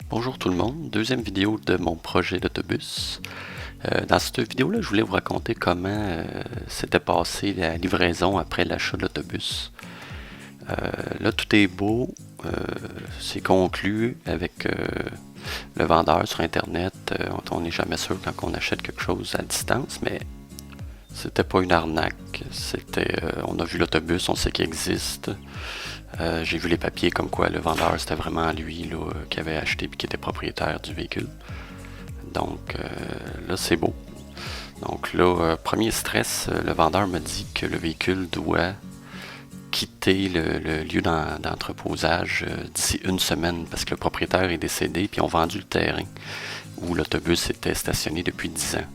Bonjour tout le monde, deuxième vidéo de mon projet d'autobus. Dans cette vidéo-là, je voulais vous raconter comment s'était passé la livraison après l'achat de l'autobus. Là, tout est beau, c'est conclu avec le vendeur sur Internet. On n'est jamais sûr quand on achète quelque chose à distance, mais c'était pas une arnaque. On a vu l'autobus, on sait qu'il existe. J'ai vu les papiers comme quoi le vendeur c'était vraiment lui là, qui avait acheté et qui était propriétaire du véhicule. Donc là c'est beau. Donc là, premier stress, le vendeur me dit que le véhicule doit quitter le lieu d'entreposage d'ici une semaine parce que le propriétaire est décédé puis ils ont vendu le terrain où l'autobus était stationné depuis 10 ans.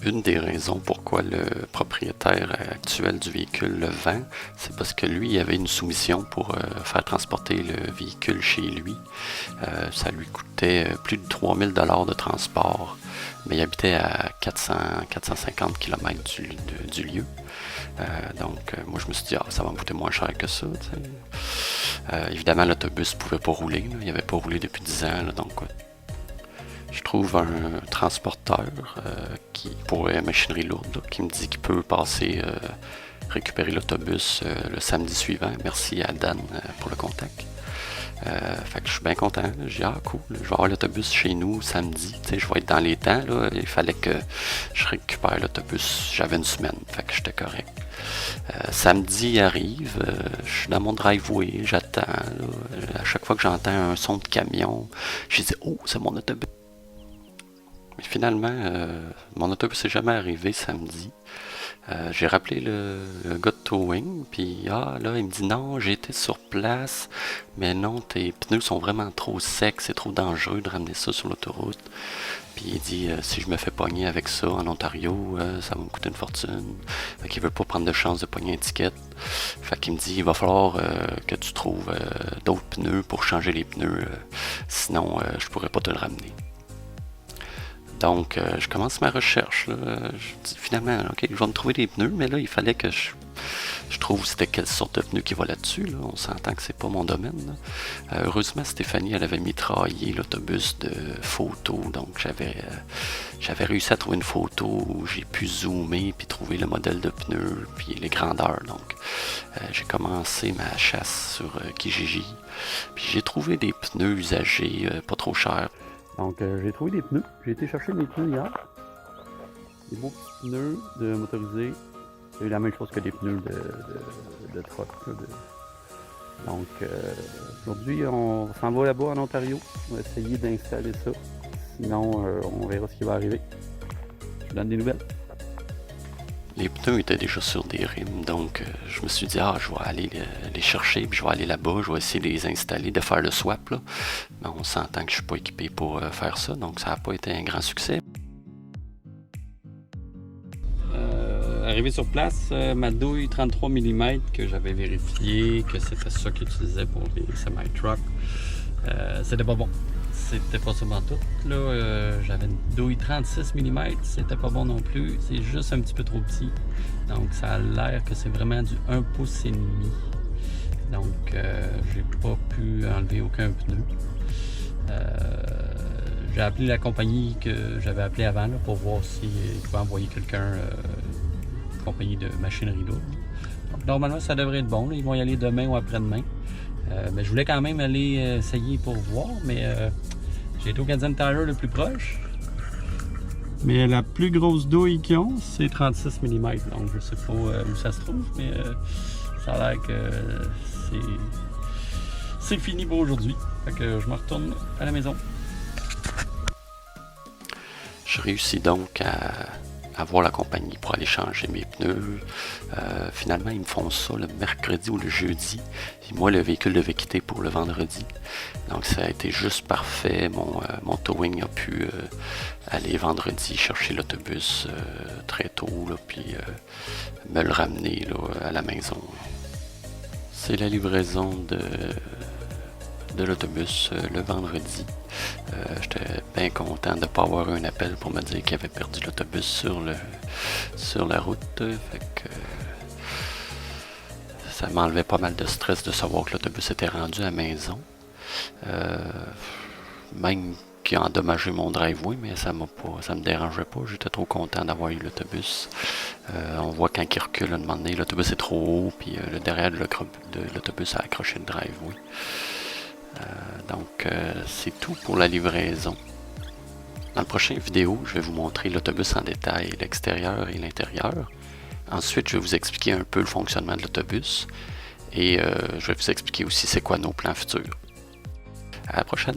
Une des raisons pourquoi le propriétaire actuel du véhicule le vend, c'est parce que lui, il avait une soumission pour faire transporter le véhicule chez lui. Ça lui coûtait plus de 3000 $ de transport, mais il habitait à 450 km du lieu. Donc, moi, je me suis dit, ça va me coûter moins cher que ça. Évidemment, l'autobus ne pouvait pas rouler. Là. Il n'avait pas roulé depuis 10 ans. Là, donc, je trouve un transporteur pour machinerie lourde là, qui me dit qu'il peut passer récupérer l'autobus le samedi suivant. Merci à Dan pour le contact. Fait que je suis bien content. J'ai dit, cool, je vais avoir l'autobus chez nous samedi. Je vais être dans les temps. Là. Il fallait que je récupère l'autobus. J'avais une semaine, fait que j'étais correct. Samedi arrive, je suis dans mon driveway, j'attends. À chaque fois que j'entends un son de camion, je dis, oh, c'est mon autobus. Mais finalement, mon autobus n'est jamais arrivé samedi. J'ai rappelé le gars de towing, puis là, il me dit non, j'ai été sur place, mais non, tes pneus sont vraiment trop secs, c'est trop dangereux de ramener ça sur l'autoroute. Puis il dit, si je me fais pogner avec ça en Ontario, ça va me coûter une fortune. Fait qu'il veut pas prendre de chance de pogner une étiquette. Fait qu'il me dit, il va falloir que tu trouves d'autres pneus pour changer les pneus, sinon je pourrais pas te le ramener. Donc, je commence ma recherche. Là. Je dis finalement, ok, je vais me trouver des pneus, mais là, il fallait que je trouve c'était quelle sorte de pneus qui va là-dessus. Là. On s'entend que c'est pas mon domaine. Heureusement, Stéphanie, elle avait mitraillé l'autobus de photos, donc j'avais réussi à trouver une photo où j'ai pu zoomer puis trouver le modèle de pneus puis les grandeurs. Donc, j'ai commencé ma chasse sur Kijiji. Puis j'ai trouvé des pneus usagés, pas trop chers. Donc, j'ai trouvé des pneus. J'ai été chercher mes pneus hier. Des beaux petits pneus de motorisés. C'est la même chose que des pneus de truck. Donc, aujourd'hui, on s'en va là-bas en Ontario. On va essayer d'installer ça. Sinon, on verra ce qui va arriver. Je vous donne des nouvelles. Les pneus étaient déjà sur des rimes, donc je me suis dit, je vais aller les chercher, puis je vais aller là-bas, je vais essayer de les installer, de faire le swap. Là. Mais on s'entend que je suis pas équipé pour faire ça, donc ça n'a pas été un grand succès. Arrivé sur place, ma douille 33 mm que j'avais vérifié que c'était ça qu'ils utilisaient pour les semi-trucks, c'était pas bon. C'était pas seulement tout. Là, j'avais une douille 36 mm, c'était pas bon non plus. C'est juste un petit peu trop petit. Donc, ça a l'air que c'est vraiment du 1,5 pouces. Donc, j'ai pas pu enlever aucun pneu. J'ai appelé la compagnie que j'avais appelée avant là, pour voir s'ils pouvaient envoyer quelqu'un, une compagnie de machinerie lourde. Donc, normalement, ça devrait être bon. Là. Ils vont y aller demain ou après-demain. Mais je voulais quand même aller essayer pour voir, mais j'ai été au Canadian Tire le plus proche. Mais la plus grosse douille qu'ils ont, c'est 36 mm. Donc je sais pas où ça se trouve, mais ça a l'air que c'est fini pour aujourd'hui. Fait que je me retourne à la maison. Je réussis donc à voir la compagnie pour aller changer mes pneus. Finalement, ils me font ça le mercredi ou le jeudi. Et moi, le véhicule devait quitter pour le vendredi. Donc, ça a été juste parfait. Mon towing a pu aller vendredi chercher l'autobus très tôt, là, puis me le ramener là, à la maison. C'est la livraison de l'autobus le vendredi. J'étais bien content de ne pas avoir un appel pour me dire qu'il avait perdu l'autobus sur la route. Fait que ça m'enlevait pas mal de stress de savoir que l'autobus était rendu à la maison. même qui a endommagé mon driveway, mais ça me dérangeait pas. J'étais trop content d'avoir eu l'autobus. On voit quand il recule, à un moment donné, l'autobus est trop haut, puis le derrière de l'autobus a accroché le driveway. Donc, c'est tout pour la livraison. Dans la prochaine vidéo, je vais vous montrer l'autobus en détail, l'extérieur et l'intérieur. Ensuite, je vais vous expliquer un peu le fonctionnement de l'autobus et je vais vous expliquer aussi c'est quoi nos plans futurs. À la prochaine!